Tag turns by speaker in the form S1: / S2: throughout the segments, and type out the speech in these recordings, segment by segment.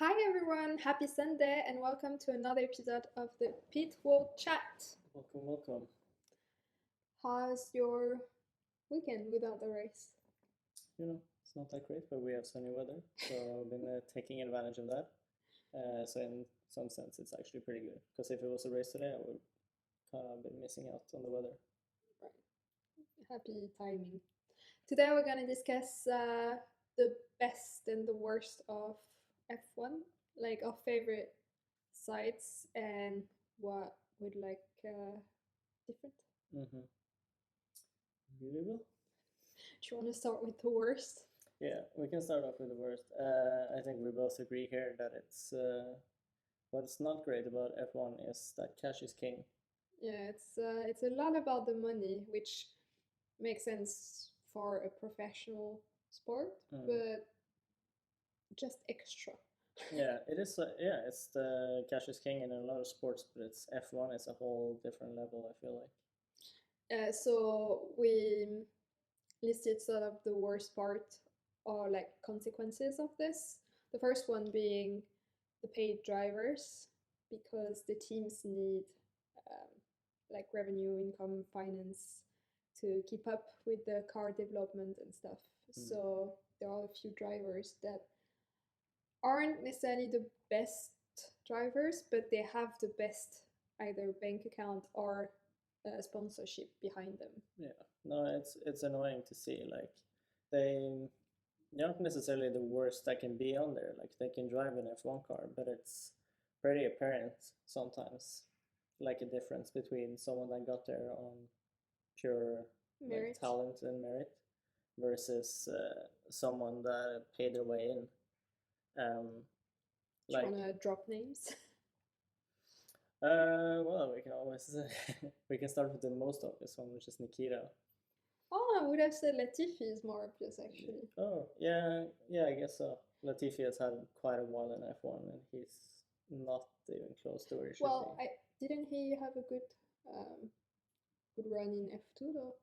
S1: Hi everyone, happy Sunday and welcome to another episode of the Pit World Chat.
S2: Welcome.
S1: How's your weekend without the race?
S2: It's not that great, but we have sunny weather, so I've been taking advantage of that. So in some sense, it's actually pretty good. Because if it was a race today, I would have been missing out on the weather.
S1: Right, happy timing. Today we're gonna discuss the best and the worst of F1, like our favorite sites and what we'd like different.
S2: Mm-hmm. Really well.
S1: Do you want to start with the worst?
S2: Yeah, we can start off with the worst. I think we both agree here that what's not great about F1 is that cash is king.
S1: Yeah, it's a lot about the money, which makes sense for a professional sport, but just extra.
S2: Yeah, it is. Yeah, it's the cash is king in a lot of sports, but it's F1 is a whole different level. I feel like.
S1: So we listed sort of the worst part or like consequences of this. The first one being the paid drivers, because the teams need um, like revenue, income, finance to keep up with the car development and stuff. So there are a few drivers that aren't necessarily the best drivers, but they have the best either bank account or sponsorship behind them.
S2: Yeah, no, it's annoying to see. Like they're not necessarily the worst that can be on there. Like they can drive an F1 car, but it's pretty apparent sometimes, like a difference between someone that got there on pure
S1: Merit.
S2: talent and merit versus someone that paid their way in. Um,
S1: Do you want to drop names?
S2: Well, we can always we can start with the most obvious one, which is Nikita.
S1: Oh, I would have said Latifi is more obvious actually.
S2: Oh, yeah, I guess so. Latifi has had quite a while in F1, and he's not even close to where he should
S1: Well,
S2: be.
S1: didn't he have a um, good run in F2 though?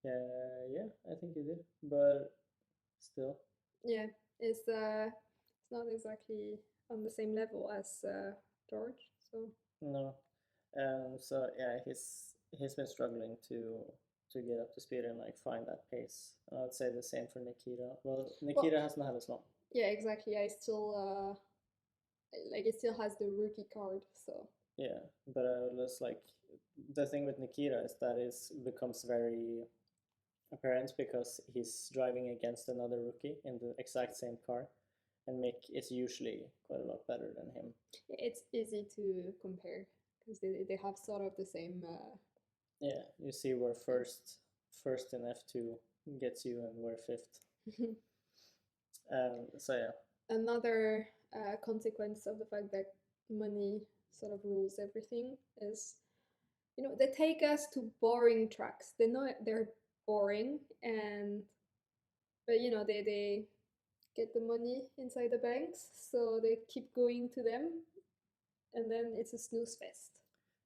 S2: Yeah, I think he did, but still.
S1: Yeah, it's not exactly on the same level as George. So
S2: No. So yeah, he's been struggling to get up to speed and like find that pace. And I would say the same for Nikita. Well, Nikita hasn't had as long.
S1: Yeah, exactly. I still like it still has the rookie card, so
S2: Yeah, but I was like, the thing with Nikita is that it becomes very apparent because he's driving against another rookie in the exact same car, and Mick is usually quite a lot better than him.
S1: it's easy to compare because they have sort of the same.
S2: Yeah, you see where first in F2 gets you and where fifth. So yeah.
S1: Another consequence of the fact that money sort of rules everything is, they take us to boring tracks. They know they're boring, and but they get the money inside the banks, so they keep going to them, and then it's a snooze fest.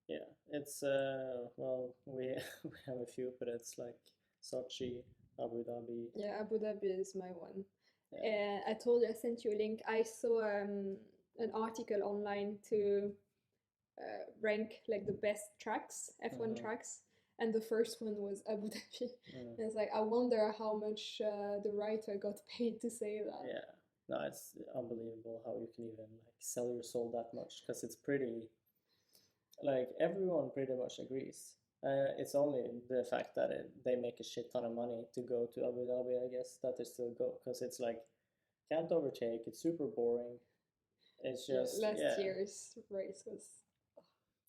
S2: Yeah, it's well, we we have a few, but it's like Sochi, Abu Dhabi.
S1: Yeah, Abu Dhabi is my one. Yeah. I told you I sent you a link. I saw an article online to rank like the best tracks, F1 tracks, and the first one was Abu Dhabi. And it's like I wonder how much the writer got paid to say that.
S2: Yeah, no, it's unbelievable how you can even like sell your soul that much because it's pretty. Like everyone pretty much agrees. It's only the fact that they make a shit ton of money to go to Abu Dhabi, I guess, that they still go because it's like can't overtake. It's super boring. It's just
S1: last year's race was.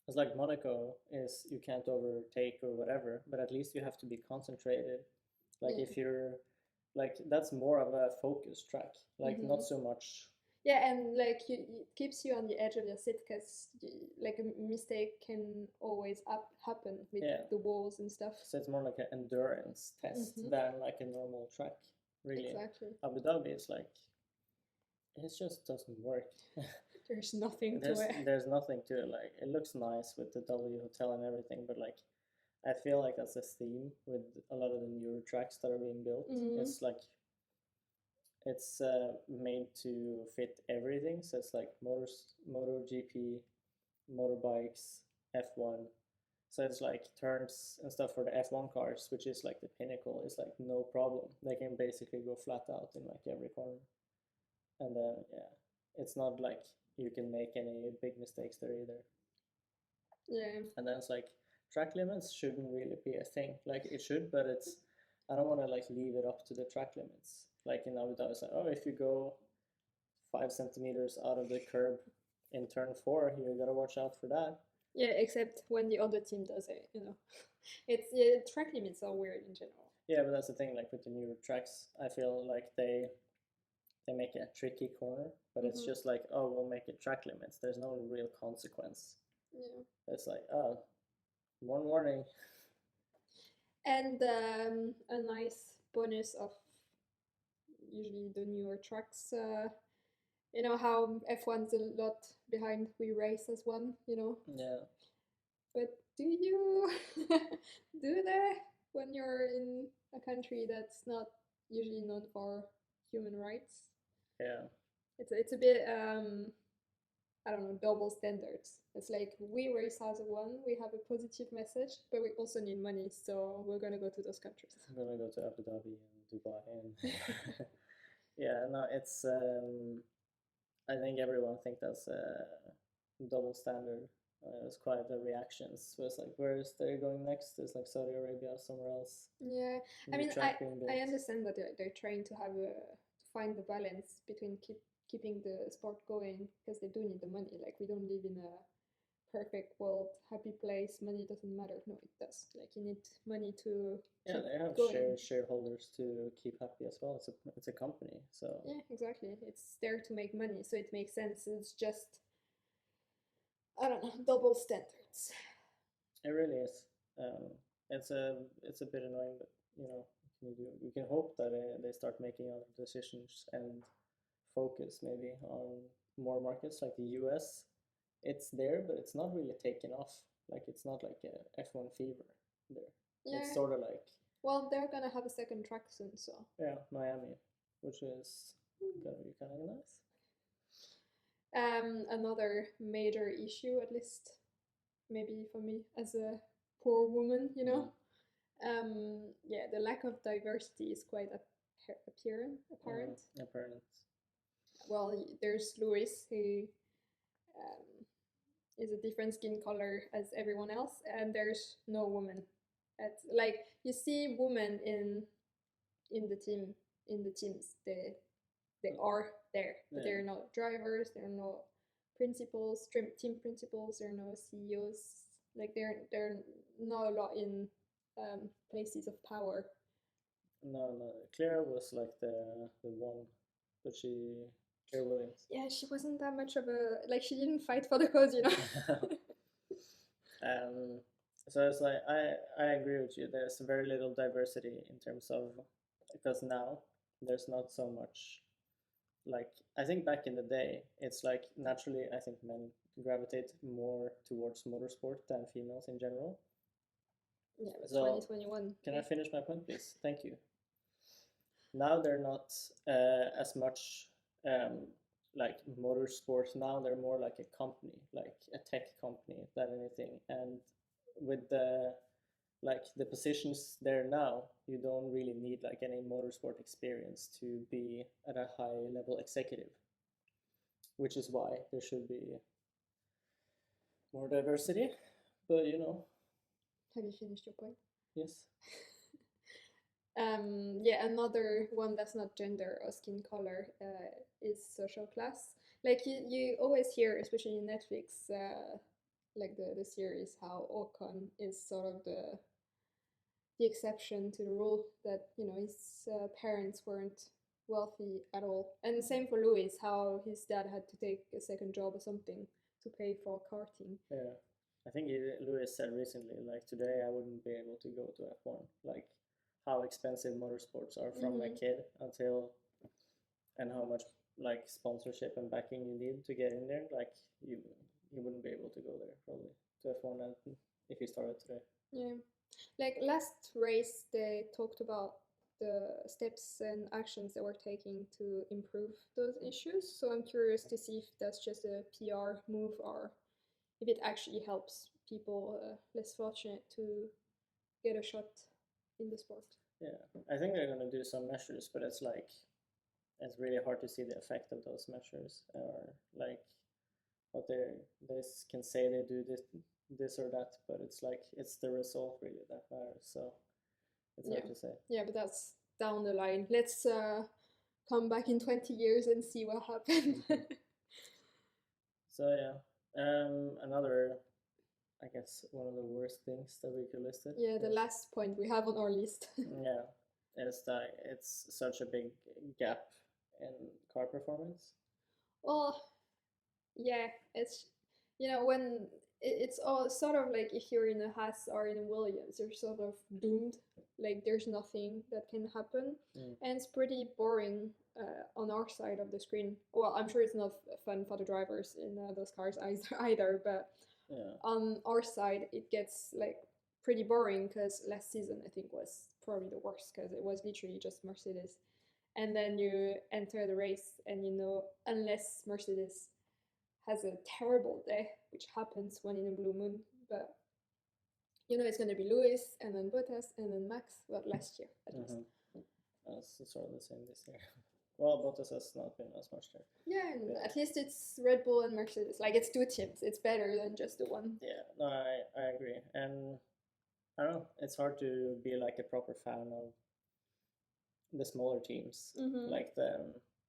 S2: It's like Monaco is you can't overtake or whatever, but at least you have to be concentrated. Like if you're like that's more of a focus track, like not so much.
S1: Yeah, and like it keeps you on the edge of your seat because like a mistake can always happen with the walls and stuff.
S2: So it's more like an endurance test than like a normal track, really.
S1: Exactly.
S2: Abu Dhabi is like it just doesn't work.
S1: There's nothing to it.
S2: There's nothing to it. Like it looks nice with the W hotel and everything, but like I feel like that's a theme with a lot of the newer tracks that are being built. It's like It's made to fit everything. So it's like MotoGP, motorbikes, F1. So it's like turns and stuff for the F1 cars, which is like the pinnacle. It's like no problem. They can basically go flat out in like every corner. And then yeah, it's not like you can make any big mistakes there either.
S1: Yeah.
S2: And then it's like track limits shouldn't really be a thing. Like it should, but it's I don't want to like leave it up to the track limits. Like in Abu Dhabi, it's like oh, if you go 5 centimeters out of the curb in turn four, you gotta watch out for that.
S1: Yeah, except when the other team does it, you know. It's yeah, track limits are weird in general.
S2: Yeah, but that's the thing. Like with the newer tracks, I feel like they make it a tricky corner, but it's just like oh, we'll make it track limits. There's no real consequence.
S1: Yeah.
S2: It's like oh, one warning.
S1: And a nice bonus of usually the newer tracks. You know how F1's a lot behind We Race as one, you know.
S2: Yeah.
S1: But do you do that when you're in a country that's not usually known for human rights?
S2: Yeah.
S1: It's a bit I don't know, double standards. It's like we race as one, we have a positive message, but we also need money, so we're gonna go to those countries.
S2: I'm gonna go to Abu Dhabi and Dubai and yeah, no, it's I think everyone think that's a double standard. It's quite the reactions. So it's like, where is they going next? It's like Saudi Arabia, somewhere else.
S1: Yeah, I
S2: New
S1: mean,
S2: track being built.
S1: I understand that they're trying to have a to find the balance between keeping the sport going because they do need the money. Like we don't live in a perfect world, happy place. Money doesn't matter. No, it does. Like you need money to
S2: Yeah,
S1: keep
S2: they have
S1: going.
S2: shareholders to keep happy as well. It's a company, so
S1: Yeah, exactly. It's there to make money, so it makes sense. It's just I don't know, double standards.
S2: it really is. Um, it's a bit annoying, but you know, we can hope that they start making other decisions and focus maybe on more markets like the US. It's there, but it's not really taken off. Like it's not like a F1 fever there.
S1: Yeah.
S2: It's sort of like
S1: Well, they're gonna have a second track soon, so
S2: yeah, Miami, which is gonna be kind of nice.
S1: another major issue, at least maybe for me as a poor woman, you know. Yeah, the lack of diversity is quite apparent.
S2: Apparent.
S1: Well, there's Louis who um, is a different skin color as everyone else, and there's no woman. It's like you see women in the team in the teams. They are there, but they're not drivers. They're not principals, team principals. They're no CEOs. Like they're not a lot in places of power.
S2: No. Claire was like the one, but Claire Williams.
S1: Yeah, she wasn't that much of a like. She didn't fight for the cause, you know.
S2: So it's like I agree with you. There's very little diversity in terms of because now there's not so much like I think back in the day it's like naturally I think men gravitate more towards motorsport than females in general.
S1: Yeah, but
S2: So
S1: 2021.
S2: can I finish my point, please? Thank you. Now they're not as much like motorsports. Now they're more like a company, like a tech company than anything. And with the positions there now, you don't really need like any motorsport experience to be at a high level executive, which is why there should be more diversity. But you know,
S1: Have you finished your point?
S2: yes.
S1: Yeah, another one that's not gender or skin color is social class. Like you always hear, especially in Netflix, like the series, how Ocon is sort of the exception to the rule that you know his parents weren't wealthy at all, and same for Louis, how his dad had to take a second job or something to pay for karting.
S2: Yeah, I think Lewis said recently, like today I wouldn't be able to go to F1. Like how expensive motorsports are from a kid until, and how much like sponsorship and backing you need to get in there. Like you wouldn't be able to go there probably to F1 if you started today.
S1: Yeah, like last race they talked about the steps and actions they were taking to improve those issues. So I'm curious to see if that's just a PR move or if it actually helps people less fortunate to get a shot in the sport.
S2: Yeah, I think they're gonna do some measures, but it's really hard to see the effect of those measures, or like what they can say they do this or that, but it's like it's the result really that matters. So it's hard
S1: Yeah.
S2: to say.
S1: Yeah, but that's down the line. Let's come back in 20 years and see what happened.
S2: So yeah, another, I guess one of the worst things that we could list it.
S1: Yeah, the last point we have on our list.
S2: Yeah, is that it's such a big gap in car performance.
S1: Well, yeah, it's when it's all sort of like if you're in a Haas or in a Williams, you're sort of doomed. Like there's nothing that can happen, and it's pretty boring on our side of the screen. Well, I'm sure it's not fun for the drivers in those cars either, but
S2: Yeah.
S1: on our side it gets like pretty boring because last season I think was probably the worst because it was literally just Mercedes, and then you enter the race and unless Mercedes has a terrible day, which happens when in a blue moon, but it's going to be Lewis and then Bottas and then Max, but last year at least.
S2: It's sort of the same this year. Well, Bottas has not been as much there.
S1: Yeah, and at least it's Red Bull and Mercedes. Like it's two teams. It's better than just the one.
S2: Yeah, no, I agree. And I don't know, it's hard to be like a proper fan of the smaller teams. Like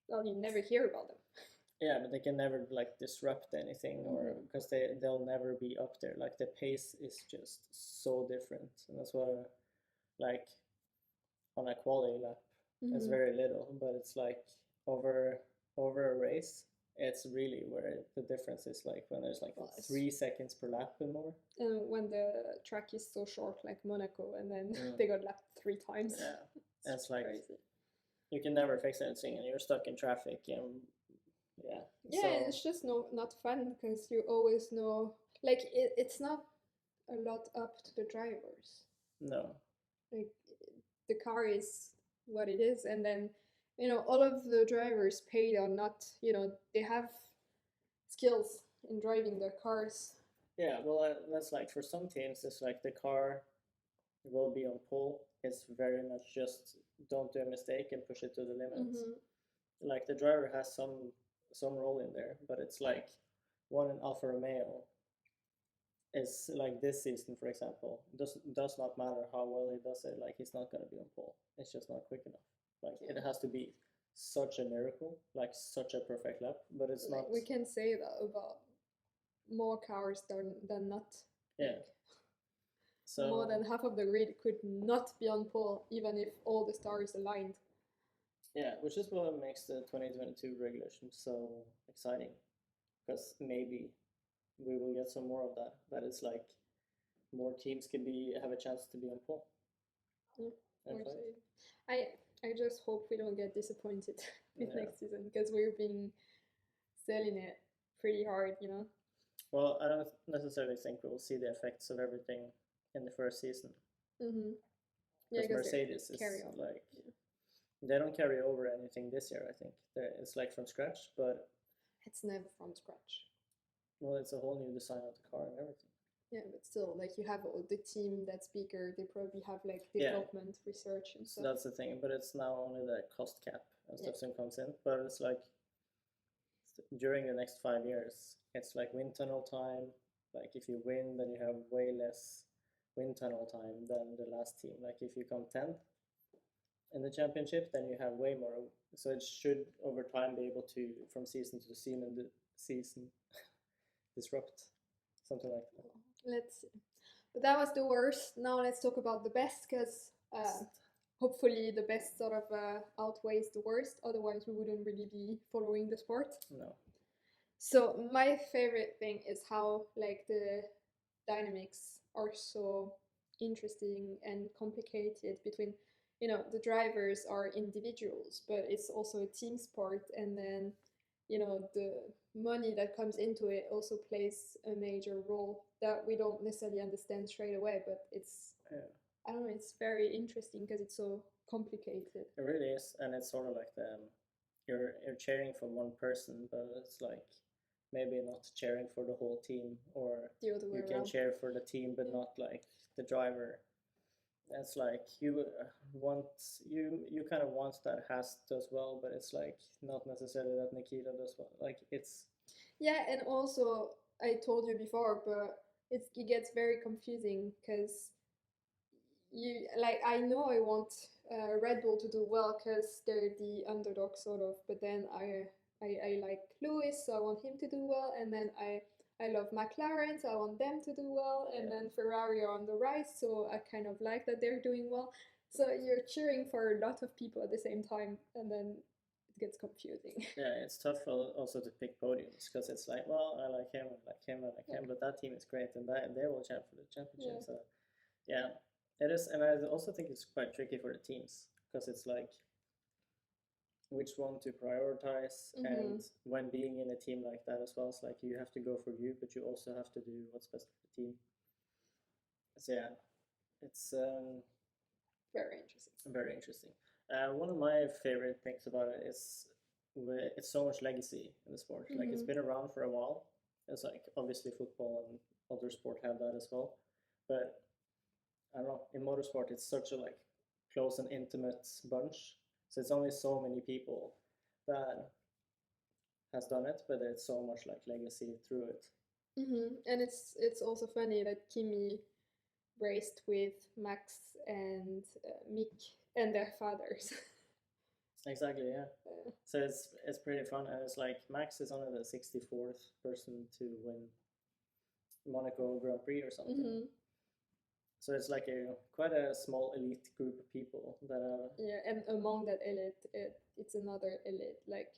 S1: well, you never hear about them.
S2: Yeah, but they can never like disrupt anything, or because they'll never be up there. Like the pace is just so different, and that's why like on a quality lap it's very little, but it's like over a race it's really where the difference is, like when there's like 3 seconds per lap and more.
S1: And when the track is so short, like Monaco, and then they got lapped 3 times.
S2: Yeah, it's like crazy. You can never fix anything, and you're stuck in traffic, and
S1: yeah, so it's just not fun because you always know, like it's not a lot up to the drivers.
S2: No,
S1: like the car is what it is, and then all of the drivers paid or not, they have skills in driving their cars.
S2: Yeah, well, that's like for some teams it's like the car will be on pole. It's very much just don't do a mistake and push it to the limits. Like the driver has some role in there, but it's like one in Alfa Romeo is like this season, for example, does not matter how well he does it. Like he's not going to be on pole. It's just not quick enough. Like it has to be such a miracle, like such a perfect lap, but it's not.
S1: We can say that about more cars than not.
S2: Yeah.
S1: So more than half of the grid could not be on pole, even if all the stars aligned.
S2: Yeah, which is what makes the 2022 regulation so exciting, because maybe we will get some more of that. That is like more teams can have a chance to be on pole.
S1: I just hope we don't get disappointed with next season, because we've been selling it pretty hard,
S2: Well, I don't necessarily think we will see the effects of everything in the first season. Because Mercedes is like they don't carry over anything this year. I think it's like from scratch, but
S1: it's never from scratch.
S2: Well, it's a whole new design of the car and everything.
S1: Yeah, but still, like you have the team that's bigger. They probably have like development, research, and stuff.
S2: So that's the thing, but it's now only the cost cap and stuff that comes in. But it's like during the next 5 years, it's like wind tunnel time. Like if you win, then you have way less wind tunnel time than the last team. Like if you come 10th in the championship, then you have way more. So it should over time be able to, from season to season, disrupt something like that.
S1: Let's see. But that was the worst. Now let's talk about the best, because hopefully the best sort of outweighs the worst. Otherwise, we wouldn't really be following the sport.
S2: No.
S1: So my favorite thing is how like the dynamics are so interesting and complicated between, the drivers are individuals, but it's also a team sport, and then the money that comes into it also plays a major role that we don't necessarily understand straight away, but it's I don't know, it's very interesting because it's so complicated.
S2: It really is, and it's sort of like you're cheering for one person, but it's like maybe not cheering for the whole team, or
S1: The other way
S2: you can
S1: around.
S2: cheer for the team but not like the driver. It's like you want you kind of want that Haas does well, but it's like not necessarily that Nikita does well. Like it's
S1: Yeah, and also I told you before, but it gets very confusing because you like I know I want Red Bull to do well because they're the underdog sort of, but then I like Lewis, so I want him to do well, and then I love McLaren, so I want them to do well, and then Ferrari are on the rise, so I kind of like that they're doing well. So you're cheering for a lot of people at the same time, and then it gets confusing.
S2: yeah, it's tough also to pick podiums because it's like, well, I like him, I like him, I like him, but that team is great and that they will champ for the championship.
S1: Yeah.
S2: So yeah, it is, and I also think it's quite tricky for the teams because it's like which one to prioritize, and when being in a team like that as well, it's like you have to go for you, but you also have to do what's best for the team. So yeah, it's
S1: Very interesting.
S2: very interesting. One of my favorite things about it is it's so much legacy in the sport. Like it's been around for a while. It's like obviously football and other sport have that as well, but I don't know. In motorsport, it's such a like close and intimate bunch. So it's only so many people that has done it, but there's so much like legacy through it.
S1: And it's also funny that Kimi raced with Max and Mick and their fathers.
S2: Exactly, yeah. So it's pretty fun, and it's like Max is only the 64th person to win Monaco Grand Prix or something. So it's like quite a small elite group of people that are.
S1: Yeah, and among that elite, it's another elite. Like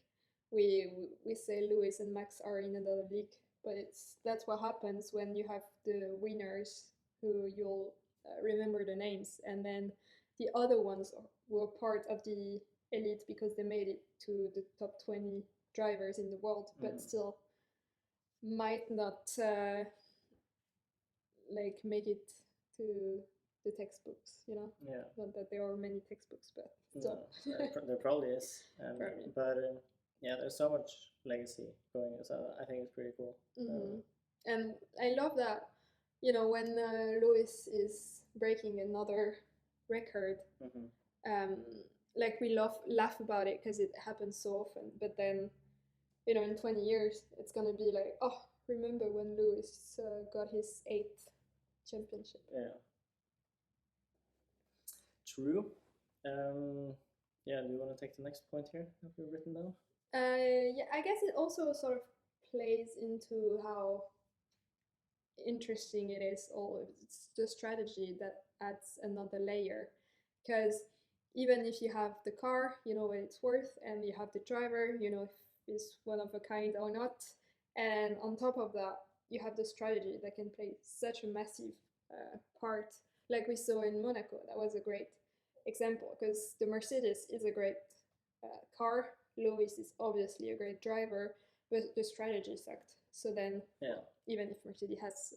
S1: we say Lewis and Max are in another league, but that's what happens when you have the winners who you'll remember the names, and then the other ones were part of the elite because they made it to the top 20 drivers in the world, but still might not like make it to the textbooks, you know.
S2: Yeah.
S1: Not that there are many textbooks, but still.
S2: No, there probably is,
S1: Probably.
S2: but yeah, there's so much legacy going. So I think it's pretty cool.
S1: And I love that, you know, when Lewis is breaking another record. Like we laugh about it because it happens so often, but then, you know, in 20 years, it's gonna be like, oh, remember when Lewis got his 8th championship?
S2: Yeah. True. Yeah, do you want to take the next point here? Have you written down?
S1: Yeah, I guess it also sort of plays into how interesting it is. All it's the strategy that adds another layer, because even if you have the car, you know what it's worth, and you have the driver, you know if it's one of a kind or not, and on top of that, you have the strategy that can play such a massive part, like we saw in Monaco. That was a great example because the Mercedes is a great car. Lewis is obviously a great driver, but the strategy sucked. So then, even if Mercedes has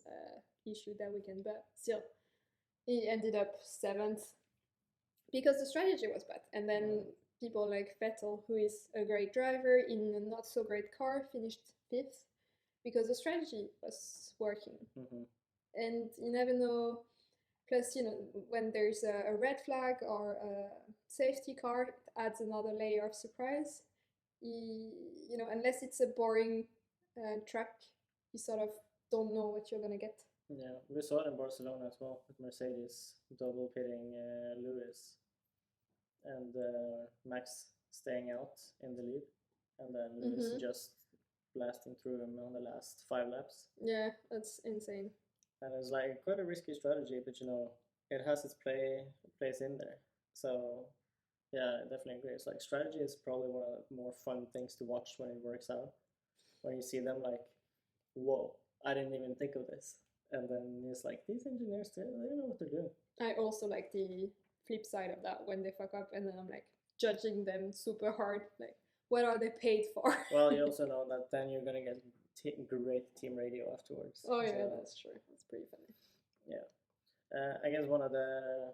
S1: issue that weekend, but still, he ended up 7th because the strategy was bad. And then people like Vettel, who is a great driver in a not so great car, finished 5th because the strategy was working. And you never know. Plus, you know, when there's a red flag or a safety car, it adds another layer of surprise. You know, unless it's a boring track, you sort of don't know what you're gonna get.
S2: Yeah, we saw it in Barcelona as well with Mercedes double pitting Lewis and Max staying out in the lead, and then Lewis just blasting through him on the last 5 laps.
S1: Yeah, that's insane.
S2: And it's like quite a risky strategy, but you know it has its place in there. So yeah, I definitely agree. It's like strategy is probably one of the more fun things to watch when it works out. When you see them like, whoa, I didn't even think of this. And then it's like, these engineers, they know what they're doing.
S1: I also like the flip side of that when they fuck up, and then I'm like judging them super hard. Like, what are they paid for?
S2: Well, you also know that then you're going to get great team radio afterwards.
S1: Oh, yeah, so, that's true. That's pretty funny.
S2: Yeah. I guess one of the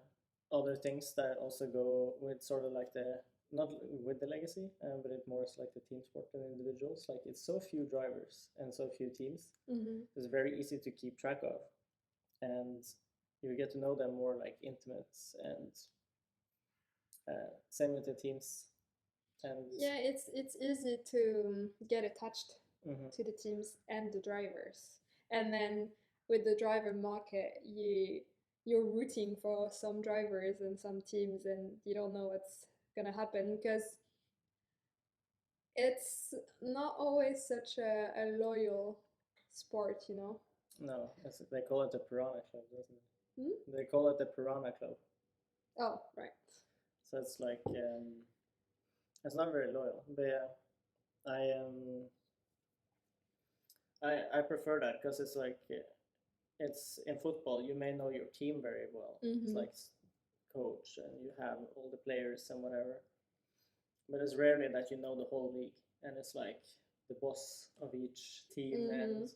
S2: other things that also go with sort of like the not with the legacy, but it more is like the team sport than individuals. Like it's so few drivers and so few teams.
S1: Mm-hmm.
S2: It's very easy to keep track of, and you get to know them more like intimates and same with the teams. And
S1: Yeah, it's easy to get attached
S2: mm-hmm.
S1: to the teams and the drivers, and then with the driver market, you're rooting for some drivers and some teams, and you don't know what's gonna happen because it's not always such a loyal sport, you know.
S2: No, they call it the Piranha Club, doesn't it?
S1: Hmm?
S2: They call it the Piranha Club.
S1: Oh, right.
S2: So it's like it's not very loyal. But yeah, I I prefer that because it's like it's in football. You may know your team very well. It's
S1: Mm-hmm.
S2: like coach and you have all the players and whatever. But it's rarely that you know the whole league, and it's like the boss of each team and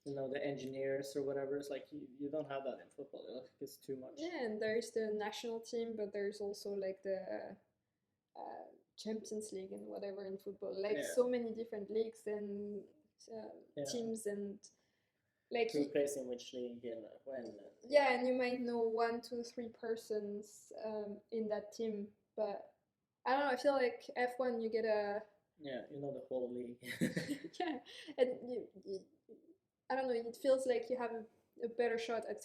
S2: you know the engineers or whatever. It's like you don't have that in football. It's too much.
S1: Yeah, and there's the national team, but there's also like the Champions League and whatever in football. Like so many different leagues and teams and like
S2: who plays in which league and when.
S1: Yeah, and you might know 1, 2, 3 persons in that team, but I don't know. I feel like F1 you get a
S2: you know the whole league.
S1: yeah, and I don't know. It feels like you have a better shot at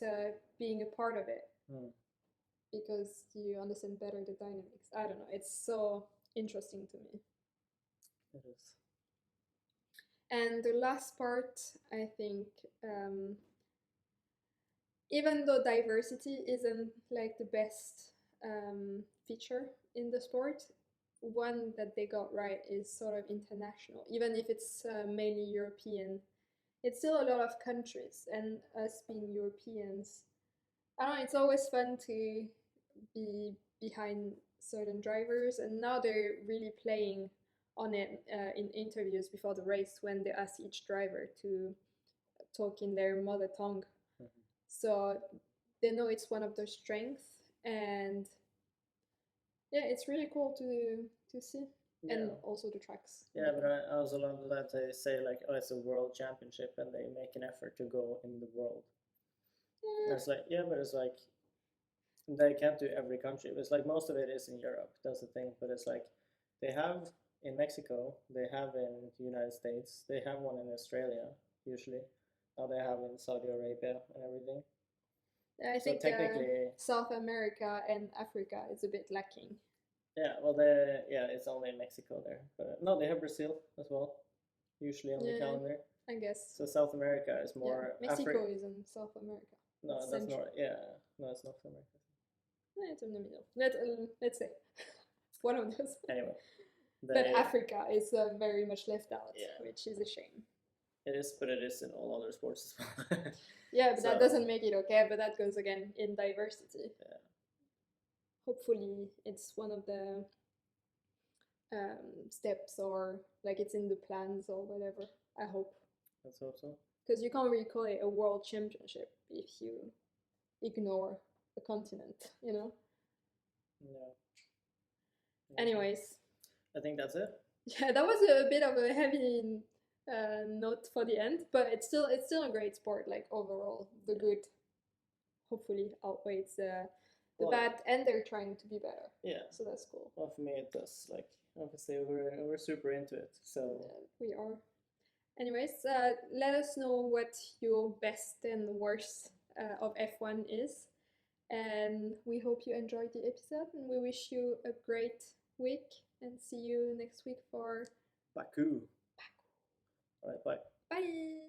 S1: being a part of it because you understand better the dynamics. I don't know. It's so interesting to me.
S2: It is.
S1: And the last part, I think, even though diversity isn't like the best feature in the sport, one that they got right is sort of international. Even if it's mainly European, it's still a lot of countries, and us being Europeans, I don't know, it's always fun to be behind certain drivers, and now they're really playing on it in interviews before the race when they ask each driver to talk in their mother tongue. Mm-hmm. So they know it's one of their strengths, and yeah, it's really cool to see. Yeah. And also the tracks.
S2: Yeah, but I also love that they say like, oh, it's a world championship, and they make an effort to go in the world. Yeah. It's like, yeah, but it's like they can't do every country. It's like most of it is in Europe. That's the thing. But it's like they have in Mexico, they have in the United States, they have one in Australia usually. Now they have in Saudi Arabia and everything.
S1: Yeah, I think technically South America and Africa is a bit lacking.
S2: Yeah, well, it's only Mexico there, but no, they have Brazil as well, usually on the calendar.
S1: I guess.
S2: So South America is more.
S1: Yeah, Mexico is in South America.
S2: No, it's that's not. Yeah, no, it's North America.
S1: It's in the middle. Let's say one of those.
S2: Anyway,
S1: but Africa is very much left out, which is a shame.
S2: It is, but it is in all other sports as well.
S1: Yeah, but that doesn't make it okay. But that goes again in diversity. Yeah. Hopefully, it's one of the steps, or like it's in the plans or whatever. I hope.
S2: Let's hope so.
S1: Because you can't really call it a world championship if you ignore a continent, you know? Yeah. Anyways.
S2: I think that's it.
S1: Yeah, that was a bit of a heavy note for the end, but it's still a great sport, like overall. The good hopefully outweighs the bad, and they're trying to be better. Yeah. So that's cool.
S2: Well, for me it does. Like, obviously we're super into it, so...
S1: we are. Anyways, let us know what your best and worst of F1 is. And we hope you enjoyed the episode, and we wish you a great week, and see you next week for
S2: Baku. All right, bye.
S1: Bye.